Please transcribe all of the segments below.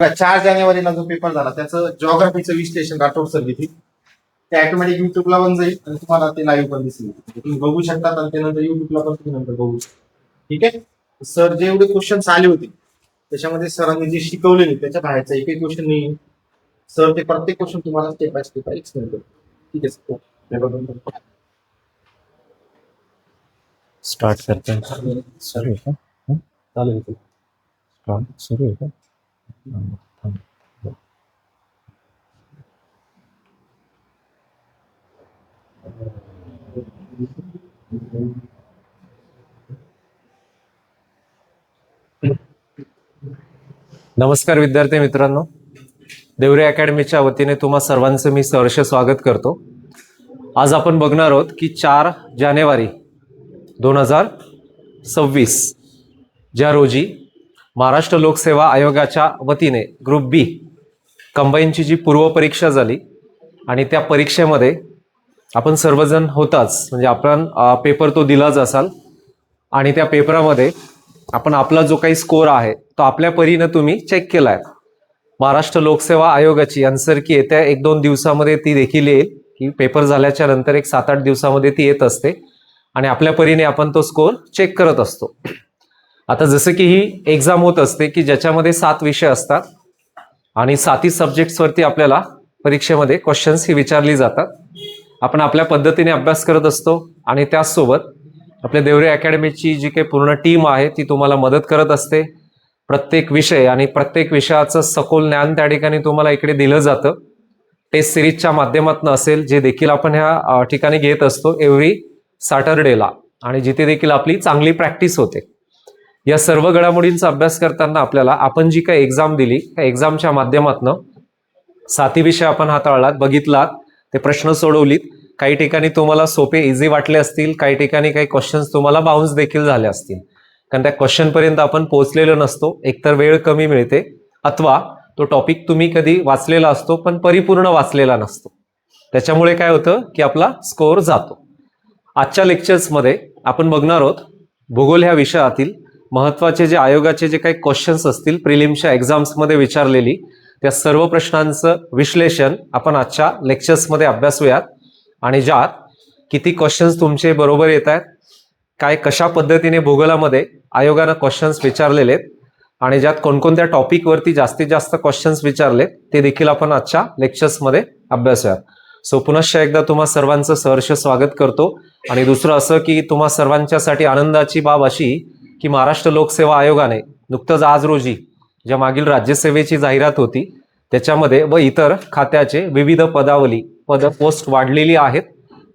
4 जानेवारीला जो पेपर झाला त्याचं जिओग्राफीचं विश्लेषण राठोड सर घेतील. ते ऑटोमॅटिक युट्यूबला पण जाईल आणि तुम्हाला ते लाईव्ह पण दिसेल. तुम्ही बघू शकता आणि त्यानंतर युट्यूबला पण तुम्ही नंतर बघू शकता. ठीक आहे. सर जेवढे क्वेश्चन्स आले होते त्याच्यामध्ये सरांनी जे शिकवलेले त्याच्या बाहेरचा एकही क्वेश्चन नाही. सर ते प्रत्येक क्वेश्चन तुम्हाला स्टेप बाय स्टेप एक्सप्लेन करतो. ठीक आहे. स्टार्ट करते हैं सर का चालेल. स्टार्ट सुरू आहे का नमस्कार विद्यार्थी मित्रांनो, देवरे अकॅडमीच्या वतीने तुम्हा सर्वांचं मी सहर्ष स्वागत करतो. आज आपण बघणार आहोत की 4 जानेवारी 2026 ज्या रोजी महाराष्ट्र लोकसेवा आयोगाच्या वतीने ग्रुप बी कंबाईनची जी पूर्वपरीक्षा झाली आणि त्या परीक्षेमध्ये आपण सर्वजण होताच, म्हणजे आपण पेपर तो दिलाच असाल आणि त्या पेपरामध्ये आपण आपला जो काही स्कोर आहे तो आपल्या परीने तुम्ही चेक केला आहे. महाराष्ट्र लोकसेवा आयोगाची आन्सर की येत्या 1-2 दिवसामध्ये ती देखील येईल, की पेपर झाल्याच्या नंतर एक 7-8 दिवसामध्ये ती येत असते आणि आपल्या परीने आपण तो स्कोर चेक करत असतो. आता जसं की ही एक्झाम होत असते की ज्याच्यामध्ये 7 विषय असतात आणि 7ही सब्जेक्ट्सवरती आपल्याला परीक्षेमध्ये क्वेश्चन्स ही विचारली जातात. आपण आपल्या पद्धतीने अभ्यास करत असतो आणि त्याचसोबत आपल्या देवरे अकॅडमीची जी काही पूर्ण टीम आहे ती तुम्हाला मदत करत असते. प्रत्येक विषय आणि प्रत्येक विषयाचं सखोल ज्ञान त्या ठिकाणी तुम्हाला इकडे दिलं जातं. टेस्ट सिरीजच्या माध्यमातून असेल, जे देखील आपण ह्या ठिकाणी घेत असतो एव्हरी सॅटरडेला, आणि जिथे देखील आपली चांगली प्रॅक्टिस होते. या सर्व घडामोडींचा अभ्यास करताना आपल्याला आपण जी काही एक्झाम दिली त्या एक्झामच्या माध्यमातून 7ही विषय आपण हाताळलात, बघितलात, ते प्रश्न सोडवलीत. काही ठिकाणी तुम्हाला सोपे इझी वाटले असतील, काही ठिकाणी काही क्वेश्चन्स तुम्हाला बाउन्स देखील झाले असतील, कारण त्या क्वेश्चन पर्यंत आपण पोहोचलेलो नसतो. एकतर वेळ कमी मिळते अथवा तो टॉपिक तुम्ही कधी वाचलेला असतो पण परिपूर्ण वाचलेला नसतो. त्याच्यामुळे काय होतं की आपला स्कोअर जातो. आजच्या लेक्चर्समध्ये आपण बघणार आहोत भूगोल ह्या विषयातील महत्त्वाचे जे आयोगाचे जे काही क्वेश्चन्स असतील प्रिलिम्सच्या एक्झाम्समध्ये विचारलेली, त्या सर्व प्रश्नांचं विश्लेषण आपण आजच्या लेक्चर्समध्ये अभ्यासूयात. आणि ज्यात किती क्वेश्चन्स तुमचे बरोबर येत आहेत, काय कशा पद्धतीने भूगोलामध्ये आयोगानं क्वेश्चन्स विचारलेले आहेत आणि ज्यात कोणकोणत्या टॉपिकवरती जास्तीत जास्त क्वेश्चन्स विचारलेत ते देखील आपण आजच्या लेक्चर्समध्ये अभ्यासूयात. सो पुनश्च एकदा तुम्हा सर्वांचं सहर्ष स्वागत करतो. आणि दुसरं असं की तुम्हा सर्वांच्यासाठी आनंदाची बाब अशी की महाराष्ट्र लोकसेवा आयोगाने नुकतंच आज रोजी ज्या मागील राज्यसेवेची जाहिरात होती त्याच्यामध्ये व इतर खात्याचे विविध पोस्ट वाढलेली आहेत.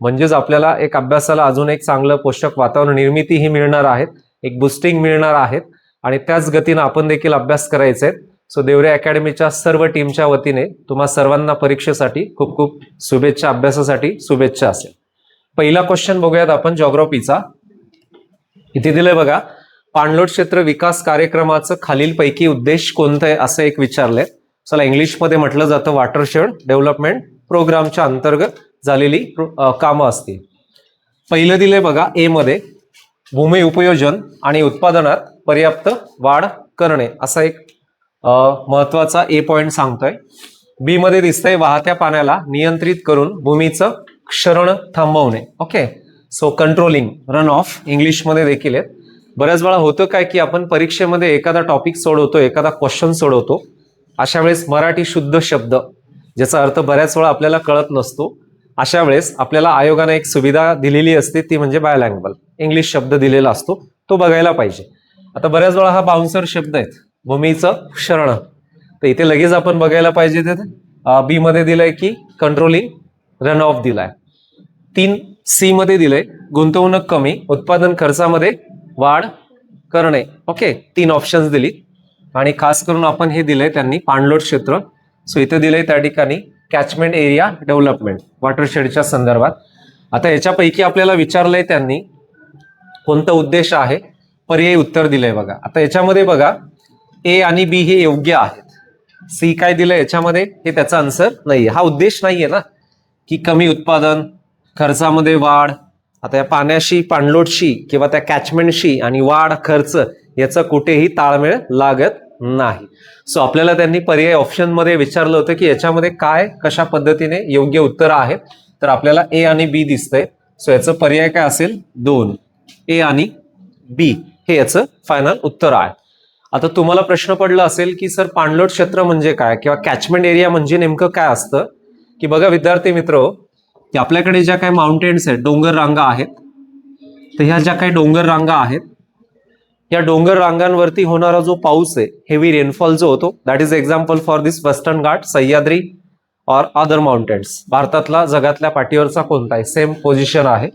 म्हणजेच आपल्याला एक अभ्यासाला अजून एक चांगलं पोषक वातावरण निर्मिती ही मिळणार आहेत, एक बुस्टिंग मिळणार आहेत आणि त्याच गतीनं आपण देखील अभ्यास करायचे आहेत. सो देवरे अकॅडमीच्या सर्व टीमच्या वतीने तुम्हा सर्वांना परीक्षेसाठी खूप खूप शुभेच्छा, अभ्यासासाठी शुभेच्छा असेल. पहिला क्वेश्चन बघूयात आपण जिओग्राफीचा. इथे दिलंय बघा, पाणलोट क्षेत्र विकास कार्यक्रमाचं खालीलपैकी उद्देश कोणतं आहे असं एक विचारलंय. चला, इंग्लिशमध्ये म्हटलं जातं वॉटरशेड डेव्हलपमेंट प्रोग्रामच्या अंतर्गत झालेली कामं असतील. पहिलं दिलंय बघा ए मध्ये, भूमी उपयोजन आणि उत्पादनात पर्याप्त वाढ करणे असा एक महत्वाचा ए पॉइंट सांगतोय. बी मध्ये दिसतंय वाहत्या पाण्याला नियंत्रित करून भूमीचं क्षरण थांबवणे. Okay, so controlling run of इंग्लिशमध्ये देखील आहेत. बऱ्याच वेळा होतं काय की आपण परीक्षेमध्ये एखादा टॉपिक सोडवतो, एखादा क्वेश्चन सोडवतो, अशा वेळेस मराठी शुद्ध शब्द ज्याचा अर्थ बऱ्याच वेळा आपल्याला कळत नसतो, अशा वेळेस आपल्याला आयोगाने एक सुविधा दिलेली असते, ती म्हणजे बायलँग्वेज इंग्लिश शब्द दिलेला असतो, तो बघायला पाहिजे. आता बऱ्याच वेळा हा बाउन्सर शब्द आहेत, भूमीचं क्षरण, तर इथे लगेच आपण बघायला पाहिजे. ते बी मध्ये दिलंय की कंट्रोलिंग रन ऑफ दिलाय. 3C मध्ये दिलंय गुंतवणूक कमी उत्पादन खर्चामध्ये वाढ करणे. ओके, 3 ऑप्शन्स दिली आणि खास करून आपण हे दिलंय त्यांनी पाणलोट क्षेत्र. सो इथे दिलंय त्या ठिकाणी कॅचमेंट एरिया डेव्हलपमेंट वॉटरशेडच्या संदर्भात. आता याच्यापैकी आपल्याला विचारलंय त्यांनी कोणता उद्देश आहे, पर्यायी उत्तर दिलंय बघा. आता याच्यामध्ये बघा ए आणि बी हे योग्य आहेत, सी काय दिलंय याच्यामध्ये हे त्याचा आन्सर नाहीये. हा उद्देश नाहीये ना की कमी उत्पादन खर्चामध्ये वाढ. आता या पाण्याशी पाणलोटशी किंवा त्या कॅचमेंटशी आणि वाढ खर्च याचा कुठेही ताळमेळ लागत नाही. सो आपल्याला त्यांनी पर्याय ऑप्शन मध्ये विचारलं होतं की याच्यामध्ये काय कशा पद्धतीने योग्य उत्तर आहे. तर आपल्याला ए आणि बी दिसतंय. सो याचं पर्याय काय असेल? 2. ए आणि बी हे याचं फायनल उत्तर आहे. आता तुम्हाला प्रश्न पडला असेल की सर पाणलोट क्षेत्र म्हणजे काय किंवा कॅचमेंट एरिया म्हणजे नेमकं काय असतं? की बघा विद्यार्थी मित्र, की आपल्याकडे ज्या काही माउंटेन्स आहेत, डोंगर रांगा आहेत, तर ह्या ज्या काही डोंगर रांगा आहेत, या डोंगर रांगांवरती होणारा जो पाऊस आहे, हेवी रेनफॉल जो होतो, that is example for this western Ghat, Sahyadri और अदर माउंटेन्स. भारतातला जगातल्या पाठीवरचा कोणताही सेम पोझिशन आहे.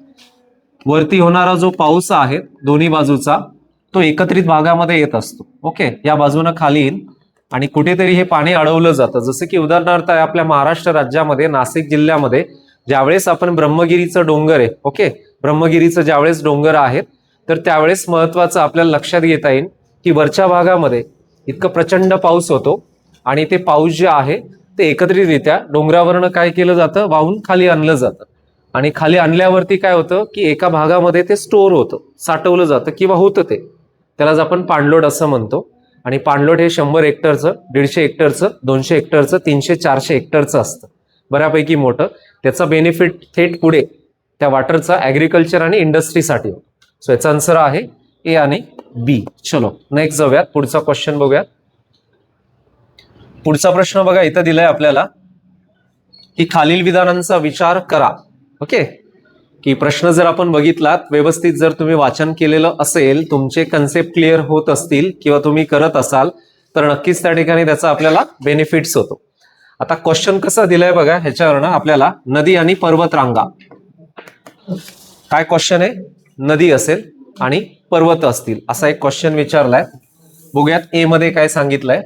वरती होणारा जो पाऊस आहे दोन्ही बाजूचा, तो एकत्रित भागामध्ये येत असतो. ओके, या बाजूनं खाली येईल आणि कुठेतरी हे पाणी अडवलं जातं. जसं की उदाहरणार्थ आहे आपल्या महाराष्ट्र राज्यामध्ये नाशिक जिल्ह्यामध्ये ज्यावेळेस आपण ब्रह्मगिरीचं डोंगर आहे, ओके, ब्रह्मगिरीचं ज्यावेळेस डोंगर आहेत, तर त्यावेळेस महत्वाचं आपल्याला लक्षात घेता येईल की वरच्या भागामध्ये इतकं प्रचंड पाऊस होतो आणि ते पाऊस जे आहे ते एकत्रितरित्या डोंगरावरनं काय केलं जातं, वाहून खाली आणलं जातं. आणि खाली आणल्यावरती काय होतं की एका भागामध्ये ते स्टोअर होतं, साठवलं जातं किंवा होतं ते. त्यालाच आपण पाणलोट असं म्हणतो. आणि पाणलोट हे 100 हेक्टरचं, 150 हेक्टरचं, 200 हेक्टरचं, 300-400 हेक्टरचं असतं, बऱ्यापैकी मोठं. त्याचा बेनिफिट थेट पुढे त्या वॉटरचा ॲग्रिकल्चर आणि इंडस्ट्रीसाठी होतो. सो याचा आन्सर आहे ए आणि बी. चलो नेक्स्ट जाऊयात, पुढचा क्वेश्चन बघूयात. पुढचा प्रश्न बघा इथं दिलाय आपल्याला की खालील विधानांचा विचार करा. ओके, की प्रश्न जर आपण बघितलात व्यवस्थित, जर तुम्ही वाचन केलेलं असेल, तुमचे कन्सेप्ट क्लिअर होत असतील किंवा तुम्ही करत असाल, तर नक्कीच त्या ठिकाणी त्याचा आपल्याला बेनिफिट्स होतो. आता क्वेश्चन कसा दिलाय बघा, ह्याच्यावरनं आपल्याला नदी आणि पर्वत रांगा, काय क्वेश्चन आहे, नदी असेल आणि पर्वत असतील असा एक क्वेश्चन विचारलाय. बघूयात ए मध्ये काय सांगितलंय.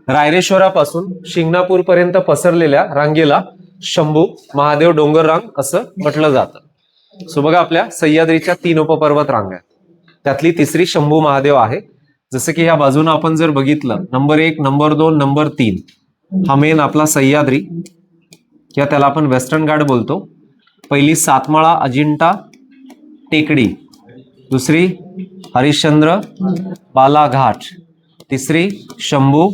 रायरेश्वरापासून शिंगणापूर पर्यंत पसरलेल्या रांगेला शंभू महादेव डोंगर रांग असं म्हटलं जातं. सो बघा आपल्या सह्याद्रीच्या 3 उपपर्वत रांगा आहेत, त्यातली तिसरी शंभू महादेव आहे. जसं की ह्या बाजूनं आपण जर बघितलं, नंबर 1, नंबर 2, नंबर 3 हा मेन आपला सह्याद्री किंवा त्याला आपण वेस्टर्न घाट बोलतो. पहिली सातमाळा अजिंठा टेकडी, दुसरी हरिश्चंद्र बालाघाट, तिसरी शंभू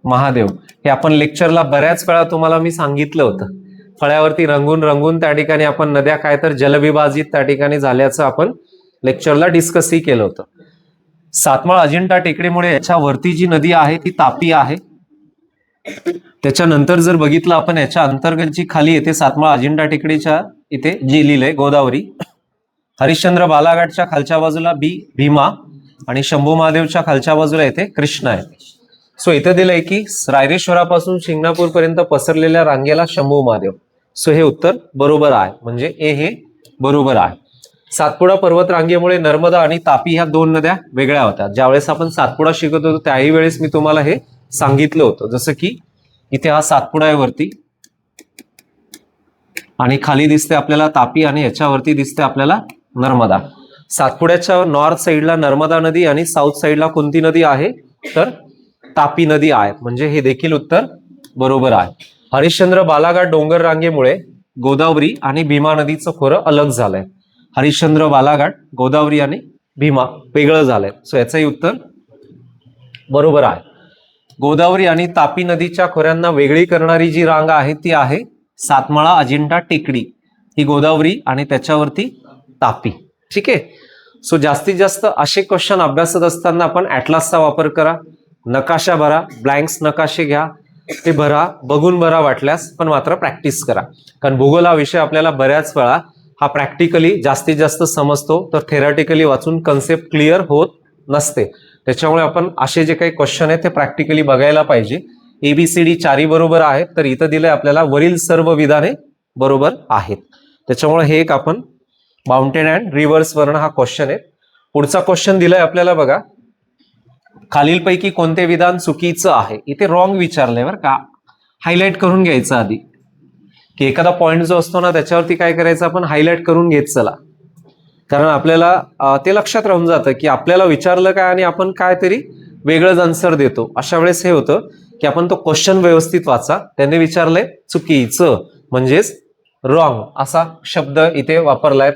महादेव. हे आपण लेक्चरला बऱ्याच वेळा तुम्हाला मी सांगितलं होतं. फळ्यावरती रंगून रंगून त्या ठिकाणी आपण नद्या काय तर जलविभाजित त्या ठिकाणी झाल्याचं आपण लेक्चरला डिस्कसही केलं होतं. सातमाळ अजिंठा टेकडीमुळे याच्या वरती जी नदी आहे ती तापी आहे. त्याच्यानंतर जर बघितलं आपण, याच्या अंतर्गत जी खाली येते सातमाळ अजिंठा टेकडीच्या इथे जी लिहिलंय गोदावरी. हरिश्चंद्र बालाघाटच्या खालच्या बाजूला भीमा आणि शंभू महादेवच्या खालच्या बाजूला येते कृष्णा आहे. सो इथे दिलंय की रायरेश्वरापासून शिंगणापूर पर्यंत पसरलेल्या रांगेला शंभू महादेव. सो हे उत्तर बरोबर आहे, म्हणजे ए हे बरोबर आहे. सातपुडा पर्वत रांगेमुळे नर्मदा आणि तापी ह्या 2 नद्या वेगळ्या होत्या. ज्यावेळेस आपण सातपुडा शिकत होतो त्याही वेळेस मी तुम्हाला हे सांगितलं होतं. जसं की इथे हा सातपुडा आहे वरती आणि खाली दिसते आपल्याला तापी आणि याच्यावरती दिसते आपल्याला नर्मदा. सातपुड्याच्या नॉर्थ साईडला नर्मदा नदी आणि साऊथ साईडला कोणती नदी आहे, तर तापी नदी आहे, म्हणजे हे देखील उत्तर बरोबर आहे. हरिश्चंद्र बालाघाट डोंगर रांगेमुळे गोदावरी आणि भीमा नदीचं खोरं अलग झालंय. हरिश्चंद्र बालाघाट, गोदावरी आणि भीमा वेगळं झालंय. सो याचंही उत्तर बरोबर आहे. गोदावरी आणि तापी नदीच्या खोऱ्यांना वेगळी करणारी जी रांग आहे ती आहे सातमाळा अजिंठा टेकडी. ही गोदावरी आणि त्याच्यावरती तापी. ठीक आहे. सो जास्तीत जास्त असे क्वेश्चन अभ्यासत असताना आपण ॲटलासचा वापर करा, नकाशा भरा, ब्लँक्स नकाशे घ्या, ते भरा, बघून भरा वाटल्यास, पण मात्र प्रॅक्टिस करा. कारण भूगोल हा विषय आपल्याला बऱ्याच वेळा हा प्रॅक्टिकली जास्तीत जास्त समजतो, तर थेरॉटिकली वाचून कन्सेप्ट क्लिअर होत नसते. त्याच्यामुळे आपण असे जे काही क्वेश्चन आहेत ते प्रॅक्टिकली बघायला पाहिजे. ABCD 4 बरोबर आहेत, तर इथं दिलंय आपल्याला वरील सर्व विधाने बरोबर आहेत. त्याच्यामुळे हे एक आपण माउंटेन अँड रिव्हर्स वर्ण हा क्वेश्चन आहे. पुढचा क्वेश्चन दिलाय आपल्याला बघा, खालीलपैकी कोणते विधान चुकीचं आहे. इथे रॉंग विचारलंय बरं का, हायलाइट करून घ्यायचं आधी, की एखादा पॉइंट जो असतो ना त्याच्यावरती काय करायचं आपण हायलाइट करून घेत चला, कारण आपल्याला ते लक्षात राहून जातं की आपल्याला विचारलं काय आणि आपण काहीतरी वेगळंच आन्सर देतो. अशा वेळेस हे होतं की आपण तो क्वेश्चन व्यवस्थित वाचा. त्यांनी विचारलंय चुकीचं, म्हणजेच रॉंग असा शब्द इथे वापरलाय.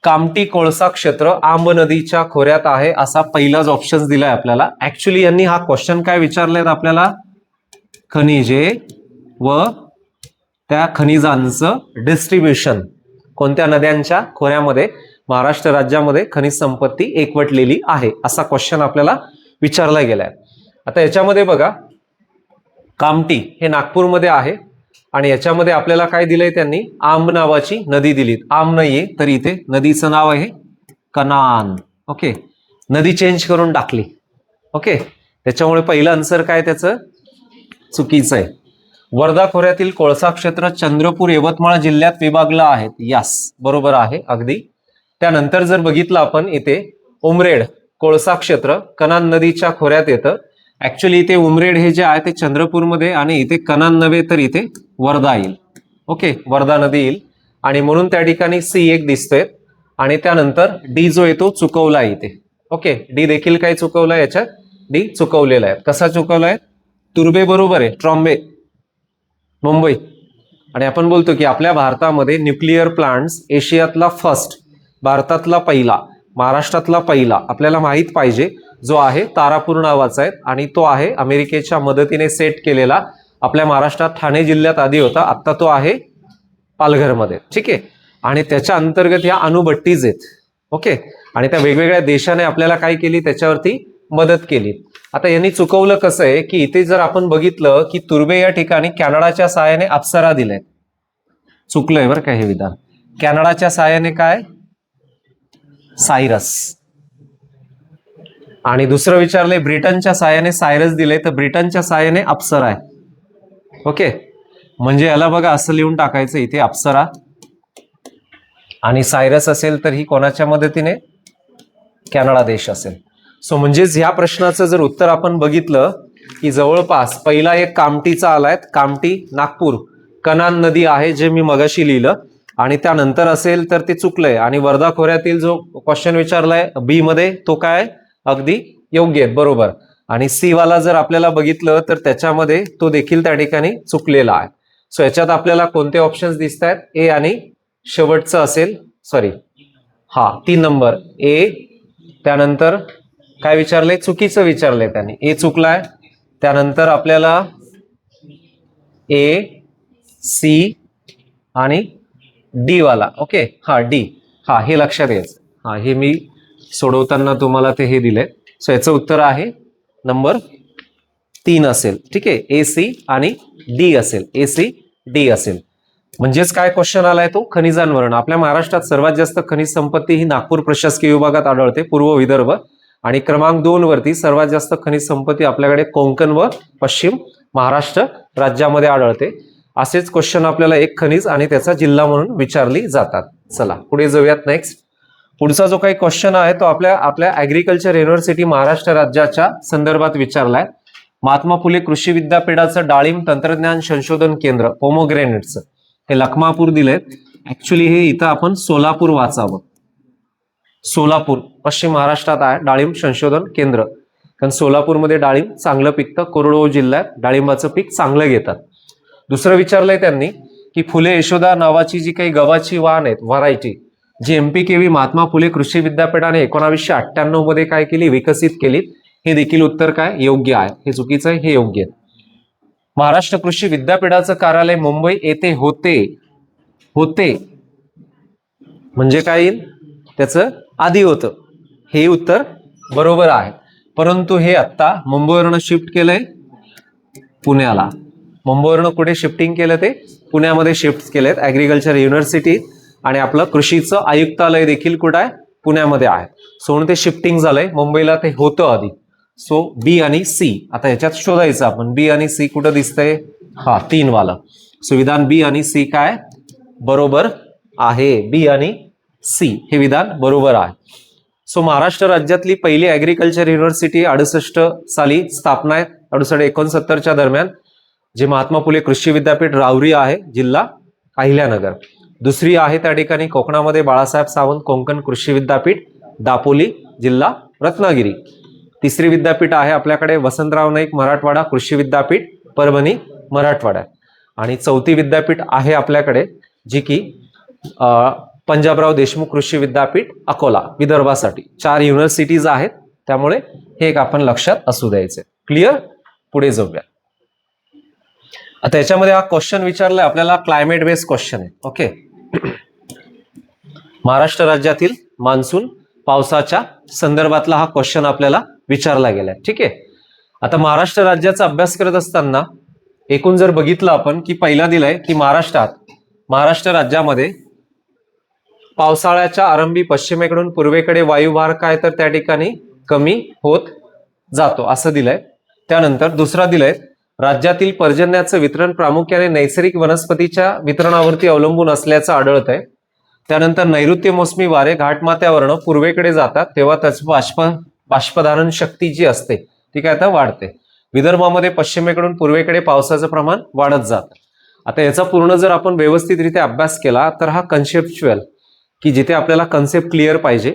कामठी कोळसा क्षेत्र आंब नदीच्या खोऱ्यात आहे असा पहिलाच ऑप्शन दिलाय आपल्याला. ऍक्च्युली यांनी हा क्वेश्चन काय विचारलाय आपल्याला, खनिजे व त्या खनिजांचं डिस्ट्रीब्युशन, कोणत्या नद्यांच्या खोऱ्यामध्ये महाराष्ट्र राज्यामध्ये खनिज संपत्ती एकवटलेली आहे असा क्वेश्चन आपल्याला विचारला गेलाय. आता याच्यामध्ये बघा, कामठी हे नागपूरमध्ये आहे आणि याच्यामध्ये आपल्याला काय दिलंय त्यांनी, आंब नावाची नदी दिलीत. आंब नाहीये तर इथे नदीचं नाव आहे कनान. ओके, नदी चेंज करून टाकली. ओके, त्याच्यामुळे पहिलं आन्सर काय त्याचं चुकीचं आहे. वर्धा खोऱ्यातील कोळसा क्षेत्र चंद्रपूर यवतमाळ जिल्ह्यात विभागलं आहे. यस, बरोबर आहे अगदी. त्यानंतर जर बघितलं आपण इथे उमरेड कोळसा क्षेत्र कनान नदीच्या खोऱ्यात येतं. ऍक्च्युली इथे उमरेड हे जे आहे ते चंद्रपूरमध्ये आणि इथे कनान नव्हे तर इथे वर्धा येईल. ओके, वर्धा नदी येईल आणि म्हणून त्या ठिकाणी C1 दिसतोय आणि त्यानंतर डी जो येतो चुकवला इथे. ओके, डी देखील काय चुकवला याच्यात, डी चुकवलेला आहे. कसा चुकवलाय, तुर्बे बरोबर आहे, ट्रॉम्बे मुंबई. आणि आपण बोलतो की आपल्या भारतामध्ये न्यूक्लिअर प्लांट्स एशियातला फर्स्ट, भारतातला पहिला, महाराष्ट्रातला पहिला आपल्याला माहित पाहिजे जो आहे तारापूर नावाचा आहे आणि तो आहे अमेरिकेच्या मदतीने सेट केलेला. आपल्या महाराष्ट्रात ठाणे जिल्ह्यात आधी होता, आता तो आहे पालघरमध्ये. ठीक आहे, आणि त्याच्या अंतर्गत या अणुभट्टीज आहेत. ओके, आणि त्या वेगवेगळ्या देशाने आपल्याला काय केली, त्याच्यावरती मदत केली. आता यांनी चुकवलं कसं आहे की इथे जर आपण बघितलं की तुर्बे या ठिकाणी कॅनडाच्या सहाय्याने अप्सरा दिलंय. चुकलंय बरं का हे विधान. कॅनडाच्या सहाय्याने काय, सायरस. आणि दुसरं विचारलंय ब्रिटनच्या सहाय्याने सायरस दिले, तर ब्रिटनच्या सहाय्याने अप्सरा आहे. ओके, म्हणजे याला बघा असं लिहून टाकायचं इथे अप्सरा आणि सायरस असेल तर ही कोणाच्या मदतीने, कॅनडा देश असेल. सो म्हणजेच ह्या प्रश्नाचं जर उत्तर आपण बघितलं की जवळपास पहिला एक कामठीचा आलाय, कामठी नागपूर कनान नदी आहे जे मी मगाशी लिहिलं, आणि त्यानंतर असेल तर ते चुकलंय. आणि वर्धा खोऱ्यातील जो क्वेश्चन विचारलाय बी मध्ये तो काय अगदी योग्य आहे, बरोबर. आणि सी वाला जर आपल्याला बघितलं तर त्याच्यामध्ये तो देखील त्या ठिकाणी चुकलेला आहे. सो याच्यात आपल्याला कोणते ऑप्शन्स दिसत आहेत, ए आणि शेवटचं असेल, सॉरी हा 3 नंबर ए. त्यानंतर काय विचारलंय, चुकीचं विचारलंय त्याने, ए चुकलाय. त्यानंतर आपल्याला ए, सी आणि डी वाला. ओके, हा डी, हा हे लक्षात घ्यायचं. हा हे मी सोडवताना तुम्हाला ते हे दिलंय. सो याचं उत्तर आहे नंबर 3 असेल. ठीक आहे, ए सी आणि डी असेल, ए सी डी असेल. म्हणजेच काय क्वेश्चन आलाय तो खनिजांवरून. आपल्या महाराष्ट्रात सर्वात जास्त खनिज संपत्ती ही नागपूर प्रशासकीय विभागात आढळते, पूर्व विदर्भ. आणि क्रमांक 2 वरती सर्वात जास्त खनिज संपत्ती आपल्याकडे कोकण व पश्चिम महाराष्ट्र राज्यामध्ये आढळते. असेच क्वेश्चन आपल्याला एक खनिज आणि त्याचा जिल्हा म्हणून विचारली जातात. चला पुढे जाऊयात. नेक्स्ट पुढचा जो काही क्वेश्चन आहे तो आपल्या ऍग्रिकल्चर युनिव्हर्सिटी महाराष्ट्र राज्याच्या संदर्भात विचारलाय. महात्मा फुले कृषी विद्यापीठाचं डाळिंब तंत्रज्ञान संशोधन केंद्र पोमोग्रेनेट्सचं हे लखमापूर दिलंय. ऍक्च्युली हे इथं आपण सोलापूर वाचावं. सोलापूर पश्चिम महाराष्ट्रात आहे डाळिंब संशोधन केंद्र, कारण सोलापूरमध्ये डाळिंब चांगलं पिकतं. कोरडवाहू जिल्ह्यात डाळिंबाचं पीक चांगलं घेतात. दुसरं विचारलंय त्यांनी की फुले यशोदा नावाची जी काही गव्हाची वाण आहेत व्हरायटी जी MPKV महात्मा फुले कृषी विद्यापीठाने 1998 मध्ये काय केली, विकसित केली. हे देखील उत्तर काय योग्य आहे, हे चुकीचं आहे, हे योग्य आहे. महाराष्ट्र कृषी विद्यापीठाचं कार्यालय मुंबई येथे होते म्हणजे काय येईल, त्याचं आधी होतं, हे उत्तर बरोबर आहे. परंतु हे आता मुंबईवरनं शिफ्ट केलंय पुण्याला. मुंबईवरनं कुठे शिफ्टिंग केलं, ते पुण्यामध्ये शिफ्ट केलेत ऍग्रिकल्चर युनिव्हर्सिटी. आणि आपलं कृषीचं आयुक्तालय देखील कुठं आहे, पुण्यामध्ये आहे. सो ते शिफ्टिंग झालंय, मुंबईला ते होतं आधी. सो बी आणि सी आता ह्याच्यात शोधायचं आपण, बी आणि सी कुठं दिसतंय, हा 3 वाला. सो विधान बी आणि सी काय बरोबर आहे, बी आणि सी हे विधान बरोबर आहे. सो महाराष्ट्र राज्यातली पहिली ऍग्रिकल्चर युनिव्हर्सिटी 68 साली स्थापना आहे, 68-69 दरम्यान, जे महात्मा फुले कृषी विद्यापीठ राहुरी आहे, जिल्हा अहिल्यानगर. दुसरी आहे त्या ठिकाणी कोकणामध्ये बाळासाहेब सावंत कोकण कृषी विद्यापीठ दापोली, जिल्हा रत्नागिरी. तिसरी विद्यापीठ आहे आपल्याकडे वसंतराव नाईक मराठवाडा कृषी विद्यापीठ परभणी, मराठवाडा. आणि चौथी विद्यापीठ आहे आपल्याकडे जी की पंजाबराव देशमुख कृषी विद्यापीठ अकोला विदर्भासाठी 4 युनिव्हर्सिटीज आहेत, त्यामुळे हे एक आपण लक्षात असू द्यायचे. क्लिअर? पुढे जाऊया. आता याच्यामध्ये हा क्वेश्चन विचारलाय आपल्याला, क्लायमेट बेस्ड क्वेश्चन आहे. ओके, महाराष्ट्र राज्यातील मान्सून पावसाच्या संदर्भातला हा क्वेश्चन आपल्याला विचारला गेलाय. ठीक आहे. आता महाराष्ट्र राज्याचा अभ्यास करत असताना एकूण जर बघितलं आपण की पहिला दिलाय की महाराष्ट्र राज्यामध्ये पावसाळ्याच्या आरंभी पश्चिमेकडून पूर्वेकडे वायुभार काय तर त्या ठिकाणी कमी होत जातो असं दिलंय. त्यानंतर दुसरा दिलाय राज्यातील पर्जन्याचं वितरण प्रामुख्याने नैसर्गिक वनस्पतीच्या वितरणावरती अवलंबून असल्याचं आढळत आहे. त्यानंतर नैऋत्य मोसमी वारे घाटमाथ्यावरनं पूर्वेकडे जातात तेव्हा त्याचं बाष्पधारण शक्ती जी असते ती काय तर वाढते. विदर्भामध्ये पश्चिमेकडून पूर्वेकडे पावसाचं प्रमाण वाढत जातं. आता याचा पूर्ण जर आपण व्यवस्थितरित्या अभ्यास केला तर हा कन्सेप्च्युअल की जिथे आपल्याला कन्सेप्ट क्लिअर पाहिजे,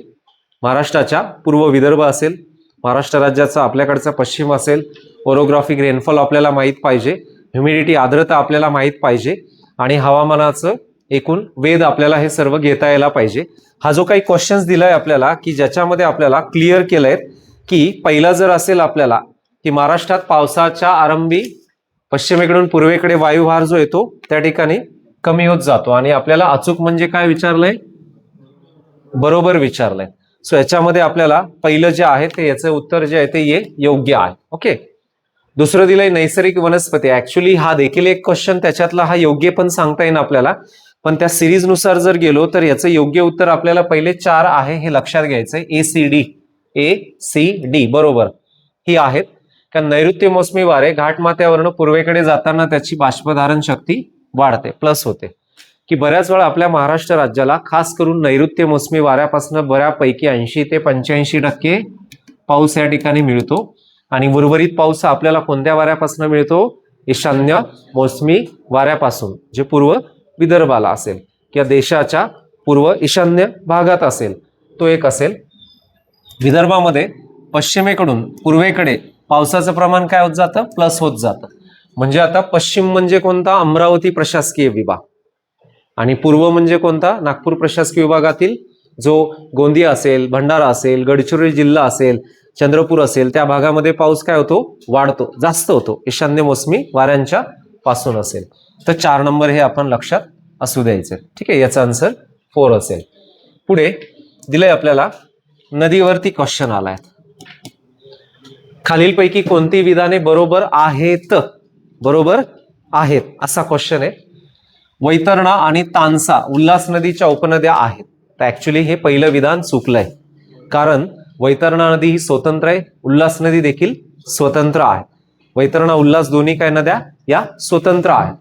महाराष्ट्राच्या पूर्व विदर्भ असेल, महाराष्ट्र राज्याचा आपल्याकडचा पश्चिम असेल, ओरोग्राफिक रेनफॉल आपल्याला माहीत पाहिजे, ह्युमिडिटी आर्द्रता आपल्याला माहीत पाहिजे आणि हवामानाचं एकूण वेध आपल्याला हे सर्व घेता यायला पाहिजे. हा जो काही क्वेश्चन्स दिलाय आपल्याला की ज्याच्यामध्ये आपल्याला क्लिअर केलंय की पहिला जर असेल आपल्याला की महाराष्ट्रात पावसाच्या आरंभी पश्चिमेकडून पूर्वेकडे वायुभार जो येतो त्या ठिकाणी कमी होत जातो आणि आपल्याला अचूक म्हणजे काय विचारलंय, बरोबर विचारलंय. सो याच्यामध्ये आपल्याला पहिलं जे आहे ते याचं उत्तर जे आहे ते ये योग्य आहे. ओके, दुसरं दिलंय नैसर्गिक वनस्पती. ऍक्च्युली हा देखील एक क्वेश्चन त्याच्यातला हा योग्य पण सांगता येईल आपल्याला, पण त्या सिरीज नुसार जर गेलो तर याचं योग्य उत्तर आपल्याला पहिले 4 आहे हे लक्षात घ्यायचंय. ACD बरोबर ही आहेत. कारण नैऋत्य मोसमी वारे घाटमाथ्यावरनं पूर्वेकडे जाताना त्याची बाष्पधारण शक्ती वाढते, प्लस होते. की बऱ्याच वेळा आपल्या महाराष्ट्र राज्याला खास करून नैऋत्य मोसमी वाऱ्यापासून बऱ्यापैकी 80 ते 85% पाऊस या ठिकाणी मिळतो आणि उर्वरित पाऊस आपल्याला कोणत्या वाऱ्यापासून मिळतो, ईशान्य मोसमी वाऱ्यापासून, जे पूर्व विदर्भाला असेल किंवा देशाच्या पूर्व ईशान्य भागात असेल तो एक असेल. विदर्भामध्ये पश्चिमेकडून पूर्वेकडे पावसाचं प्रमाण काय होत जातं, प्लस होत जातं. म्हणजे आता पश्चिम म्हणजे कोणता, अमरावती प्रशासकीय विभाग, आणि पूर्व म्हणजे कोणता, नागपूर प्रशासकीय विभागातील जो गोंदिया असेल, भंडारा असेल, गडचिरोली जिल्हा असेल, चंद्रपूर असेल, त्या भागामध्ये पाऊस काय होतो, वाढतो, जास्त होतो, ईशान्य मोसमी वाऱ्यांच्या पासून असेल. तर 4 नंबर हे आपण लक्षात असू द्यायचे. ठीक आहे, याचा आन्सर 4 असेल. पुढे दिलंय आपल्याला नदीवरती क्वेश्चन आलाय. खालीलपैकी कोणती विधाने बरोबर आहेत, बरोबर आहेत असा क्वेश्चन आहे. वैतरणा आणि तानसा उल्हास नदीच्या उपनद्या आहेत. तर ऍक्च्युली हे पहिलं विधान चुकलंय, कारण वैतरणा नदी ही स्वतंत्र आहे, उल्हास नदी देखील स्वतंत्र आहे. वैतरणा उल्हास दोन्ही काय नद्या या स्वतंत्र आहेत.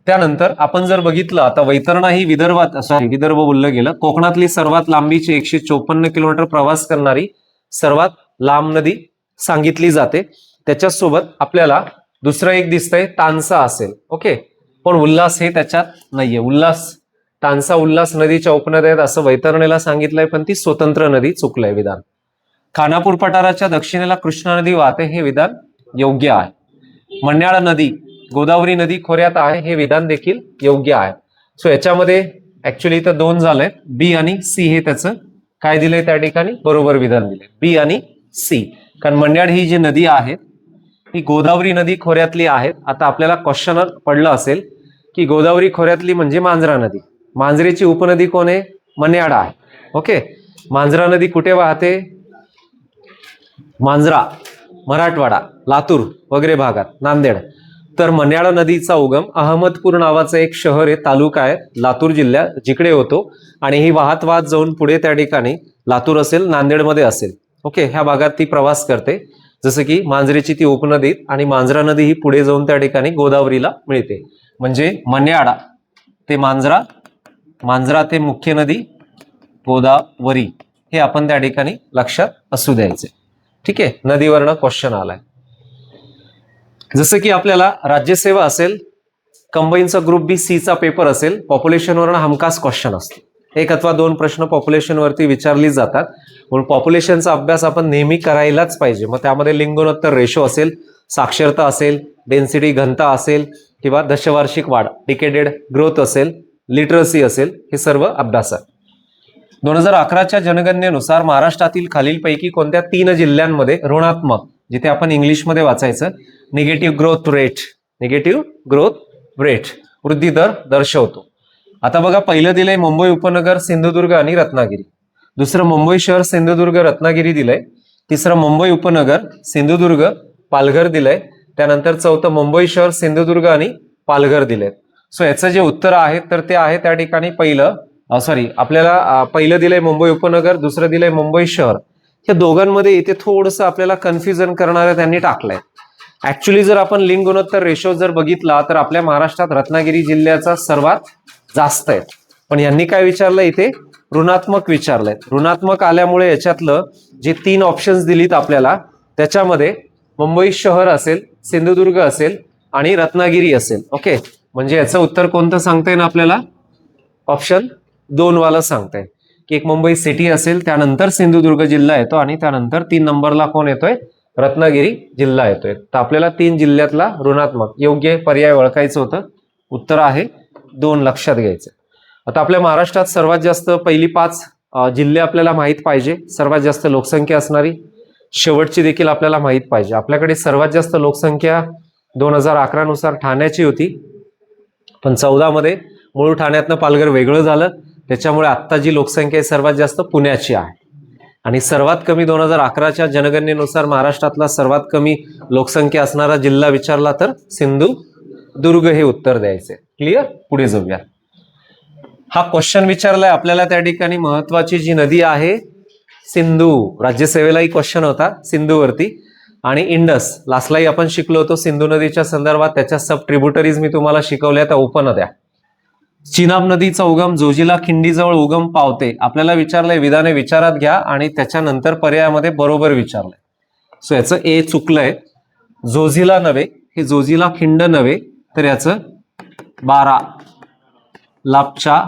त्यानंतर आपण जर बघितलं आता वैतरणा ही विदर्भ बोललं गेलं, कोकणातली सर्वात लांबीची 154 किलोमीटर प्रवास करणारी सर्वात लांब नदी सांगितली जाते. त्याच्यासोबत आपल्याला दुसरं एक दिसतंय तानसा असेल. ओके, पण उल्हास हे त्याच्यात नाहीये. तानसा उल्हास नदीच्या उपनद्या आहेत असं वैतरणेला सांगितलंय, पण ती स्वतंत्र नदी, चुकलंय विधान. खानापूर पठाराच्या दक्षिणेला कृष्णा नदी वाहते हे विधान योग्य आहे. मण्याळ नदी गोदावरी नदी खोऱ्यात आहे हे विधान देखील योग्य आहे. सो याच्यामध्ये ऍक्च्युली इथं 2 झालंय, बी आणि सी हे त्याचं काय दिलंय त्या ठिकाणी बरोबर विधान दिलंय, बी आणि सी. कारण मण्याळ ही जी नदी आहे ही गोदावरी नदी खोऱ्यातली आहे. आता आपल्याला क्वेश्चन पडलं असेल की गोदावरी खोऱ्यातली म्हणजे मांजरा नदी, मांजरेची उपनदी कोण आहे, मण्याळ आहे. ओके, मांजरा नदी कुठे वाहते, मांजरा मराठवाडा, लातूर वगैरे भागात, नांदेड. तर मण्याळ नदीचा उगम अहमदपूर नावाचं एक शहर आहे, तालुका आहे लातूर जिल्ह्यात, जिकडे होतो आणि ही वाहत जाऊन पुढे त्या ठिकाणी लातूर असेल, नांदेडमध्ये असेल. ओके, ह्या भागात ती प्रवास करते. जसं की मांजरेची ती उपनदी आणि मांजरा नदी ही पुढे जाऊन त्या ठिकाणी गोदावरीला मिळते. म्हणजे मण्याळा ते मांजरा, मांजरा ते मुख्य नदी गोदावरी, हे आपण त्या ठिकाणी लक्षात असू द्यायचे. ठीक आहे, नदीवरनं क्वेश्चन आलाय. जसं की आपल्याला राज्यसेवा असेल, कंबाईनचा ग्रुप बी सी चा पेपर असेल, पॉप्युलेशनवरनं हमखास क्वेश्चन असतो. 1 अथवा 2 प्रश्न पॉप्युलेशनवरती विचारली जातात. म्हणून पॉप्युलेशनचा अभ्यास आपण नेहमी करायलाच पाहिजे. मग त्यामध्ये लिंगोत्तर रेशो असेल, साक्षरता असेल, डेन्सिटी घनता असेल किंवा दशवार्षिक वाढ डिकेडेड ग्रोथ असेल, लिटरसी असेल, हे सर्व अभ्यासात. 2011च्या जनगणनेनुसार महाराष्ट्रातील खालीलपैकी कोणत्या 3 जिल्ह्यांमध्ये ऋणात्मक, जिथे आपण इंग्लिशमध्ये वाचायचं निगेटिव्ह ग्रोथ रेट वृद्धी दर दर्शवतो. आता बघा, पहिलं दिलंय मुंबई उपनगर, सिंधुदुर्ग आणि रत्नागिरी. दुसरं मुंबई शहर, सिंधुदुर्ग, रत्नागिरी दिलंय. तिसरं मुंबई उपनगर, सिंधुदुर्ग, पालघर दिलंय. त्यानंतर चौथं मुंबई शहर, सिंधुदुर्ग आणि पालघर दिलंय. सो याचं जे उत्तर आहे तर ते आहे त्या ठिकाणी आपल्याला पहिलं दिलंय मुंबई उपनगर, दुसरं दिलंय मुंबई शहर. या दोघांमध्ये इथे थोडंसं आपल्याला कन्फ्युजन करणारं त्यांनी टाकलंय. ऍक्च्युली जर आपण लिंग गुणोत्तर रेशो जर बघितला तर आपल्या महाराष्ट्रात रत्नागिरी जिल्ह्याचा सर्वात जास्त आहे. पण यांनी काय विचारलं, इथे ऋणात्मक विचारलंय. ऋणात्मक आल्यामुळे याच्यातलं जे 3 ऑप्शन्स दिलीत आपल्याला, त्याच्यामध्ये मुंबई शहर असेल, सिंधुदुर्ग असेल आणि रत्नागिरी असेल. ओके, म्हणजे याचं उत्तर कोणतं सांगता येईल आपल्याला? ऑप्शन 2 वाला सांगताय की एक मुंबई सिटी असेल, त्यानंतर सिंधुदुर्ग जिल्हा येतो आणि त्यानंतर 3 नंबरला कोण येतोय? रत्नागिरी जिल्हा येतोय. तर आपल्याला 3 जिल्ह्यातला ऋणात्मक योग्य पर्याय ओळखायचं होतं. उत्तर आहे 2, लक्षात घ्यायचं. आता आपल्या महाराष्ट्रात सर्वात जास्त पहिली 5 जिल्हे आपल्याला माहीत पाहिजे, सर्वात जास्त लोकसंख्या असणारी. शेवटची देखील आपल्याला माहीत पाहिजे. आपल्याकडे सर्वात जास्त लोकसंख्या 2011 नुसार ठाण्याची होती, पण 14 मध्ये मूळ ठाण्यातनं पालघर वेगळं झालं, त्याच्यामुळे आत्ता जी लोकसंख्या आहे सर्वात जास्त पुण्याची आहे. आणि सर्वात कमी 2011च्या जनगणनेनुसार महाराष्ट्रातला सर्वात कमी लोकसंख्या असणारा जिल्हा विचारला तर सिंधुदुर्ग हे उत्तर द्यायचे. क्लिअर? पुढे जाऊया. हा क्वेश्चन विचारलाय आपल्याला त्या ठिकाणी महत्वाची जी नदी आहे सिंधू. राज्यसेवेलाही क्वेश्चन होता सिंधूवरती. आणि इंडस लास्टलाही आपण शिकलो होतो सिंधू नदीच्या संदर्भात. त्याच्या सब ट्रिब्युटरीज मी तुम्हाला शिकवल्या, त्या उपनद्या. चिनाब नदीचा उगम जोजिला खिंडीजवळ उगम पावते. आपल्याला विचारलंय, विधाने विचारात घ्या आणि त्याच्यानंतर पर्यायामध्ये बरोबर विचारलंय. सो याचं ए चुकलंय. जोजिला नव्हे, हे जोजिला खिंड नव्हे, तर याचं 12 लापच्या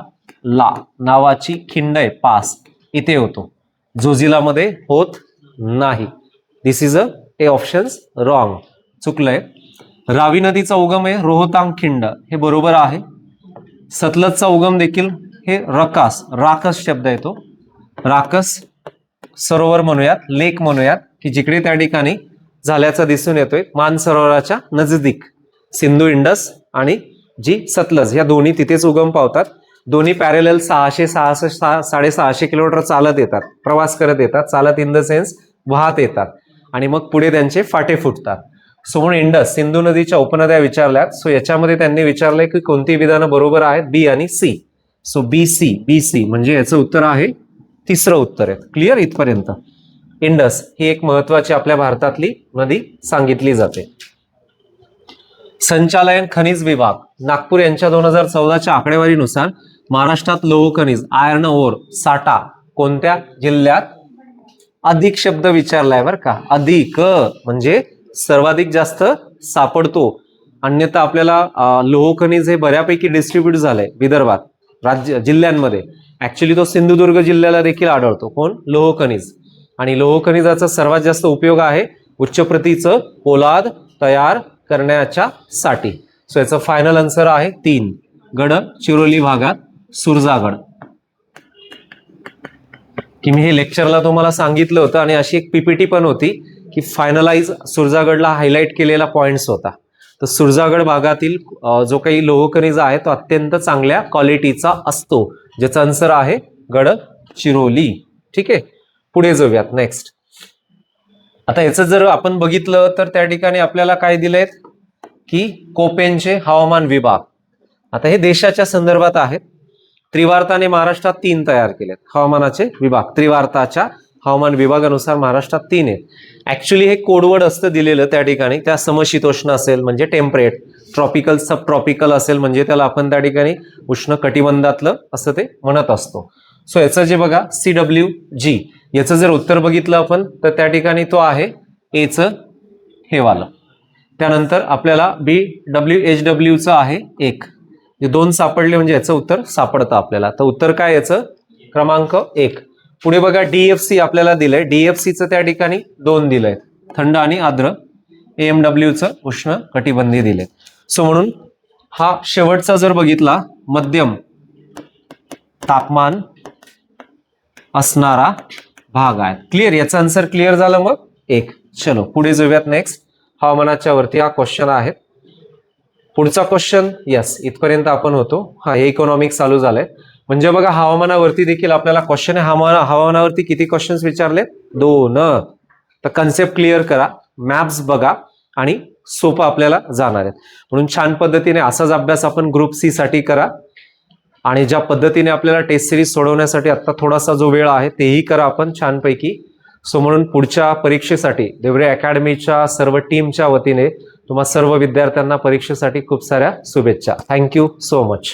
ला नावाची खिंड आहे, पास, इथे होतो. जोजिलामध्ये होत नाही. This is a options wrong, चुकलंय. रावी नदीचा उगम आहे रोहतांग खिंड, हे बरोबर आहे. सतलजचा उगम देखील हे राकस शब्द येतो, राकस सरोवर म्हणूयात, लेक म्हणूयात, की जिकडे त्या ठिकाणी झाल्याचा दिसून येतोय मानसरोवराच्या नजदीक. सिंधू, इंडस आणि जी सतलज, या दोन्ही तिथेच उगम पावतात. दोन्ही पॅरेलल 600-650 किलोमीटर चालत येतात, प्रवास करत येतात. चालत इन द सेन्स वाहत येतात आणि मग पुढे त्यांचे फाटे फुटतात. सो म्हणून इंडस, सिंधू नदीच्या उपनद्या विचारल्यात. सो याच्यामध्ये त्यांनी विचारलंय की कोणती विधानं बरोबर आहेत, बी आणि सी. सो बी सी म्हणजे याचं उत्तर आहे तिसरं उत्तर आहे. क्लिअर इथपर्यंत? इंडस ही एक महत्वाची आपल्या भारतातली नदी सांगितली जाते. संचालयन खनिज विभाग नागपूर यांच्या 2014च्या आकडेवारीनुसार महाराष्ट्रात लोह खनिज आयर्न ओर साठा कोणत्या जिल्ह्यात अधिक शब्द विचारलाय बरं का. अधिक म्हणजे सर्वाधिक जास्त सापडतो. अन्यथा आपल्याला लोह खनिज हे बऱ्यापैकी डिस्ट्रीब्यूट झालंय विदर्भात, जिल्ह्यांमध्ये. ऍक्च्युली तो सिंधुदुर्ग जिल्ह्याला देखील आढळतो. कोण? लोह खनिज. आणि लोह खनिजाचा सर्वात जास्त उपयोग आहे उच्च प्रतीचं पोलाद तयार करण्याच्या साठी. सो याचं फायनल आन्सर आहे 3, गडचिरोली भागात सुरजागड. की मी हे लेक्चरला तुम्हाला सांगितलं होतं आणि अशी एक पीपीटी पण होती की फायनलाइज सुरजागडला हायलाइट केलेला पॉइंट्स होता. तर सुरजागड भागातील जो काही लोह खनिज आहे तो अत्यंत चांगल्या क्वालिटीचा असतो, ज्याचा आन्सर आहे गडचिरोली. ठीक आहे, पुढे जाऊयात. नेक्स्ट. आता याचं जर आपण बघितलं तर त्या ठिकाणी आपल्याला काय दिलंय की कोपेनचे हवामान विभाग. आता हे देशाच्या संदर्भात आहेत. त्रिवार्ताने महाराष्ट्रात 3 तयार केलेत हवामानाचे विभाग. त्रिवार्ताच्या हवामान विभागानुसार महाराष्ट्रात 3 आहेत. ऍक्च्युली हे कोडवर्ड असतं दिलेलं त्या ठिकाणी. त्या समशीतोष्ण असेल म्हणजे टेम्परेट, ट्रॉपिकल सब ट्रॉपिकल असेल म्हणजे त्याला आपण त्या ठिकाणी उष्ण कटिबंधातलं असं ते म्हणत असतो. सो याचं जे बघा CWG, याचं जर उत्तर बघितलं आपण तर त्या ठिकाणी तो आहे एचं हे वालं. त्यानंतर आपल्याला BWHWचं आहे 1. 2 सापडले म्हणजे याचं उत्तर सापडतं आपल्याला. तर उत्तर काय याचं? क्रमांक 1. पुढे बघा DFC आपल्याला दिलंय. DFCचं त्या ठिकाणी 2 दिलंय, थंड आणि आर्द्र. AMWचं उष्ण कटिबंधी दिले. सो म्हणून हा शेवटचा जर बघितला मध्यम तापमान असणारा भाग आहे. क्लिअर? याचा आन्सर क्लिअर झालं मग 1. चलो पुढे जाऊयात. नेक्स्ट हवामानाच्या वरती हा क्वेश्चन आहे. पुढचा क्वेश्चन, यस इथपर्यंत आपण होतो. हा हे इकॉनॉमिक्स चालू झालंय. म्हणजे बघा हवामानावरती देखील आपल्याला क्वेश्चन आहे. हवामानावरती किती क्वेश्चन्स विचारले? 2. तर कन्सेप्ट क्लिअर करा, मॅप्स बघा आणि सोपं आपल्याला जाणार आहेत. म्हणून छान पद्धतीने असाच अभ्यास आपण ग्रुप सी साठी करा. आणि ज्या पद्धतीने आपल्याला टेस्ट सिरीज सोडवण्यासाठी आता थोडासा जो वेळ आहे तेही करा आपण छानपैकी. सो म्हणून पुढच्या परीक्षेसाठी देवरे अकॅडमीच्या सर्व टीमच्या वतीने तुम्हा सर्व विद्यार्थ्यांना परीक्षेसाठी खूप साऱ्या शुभेच्छा. Thank you so much.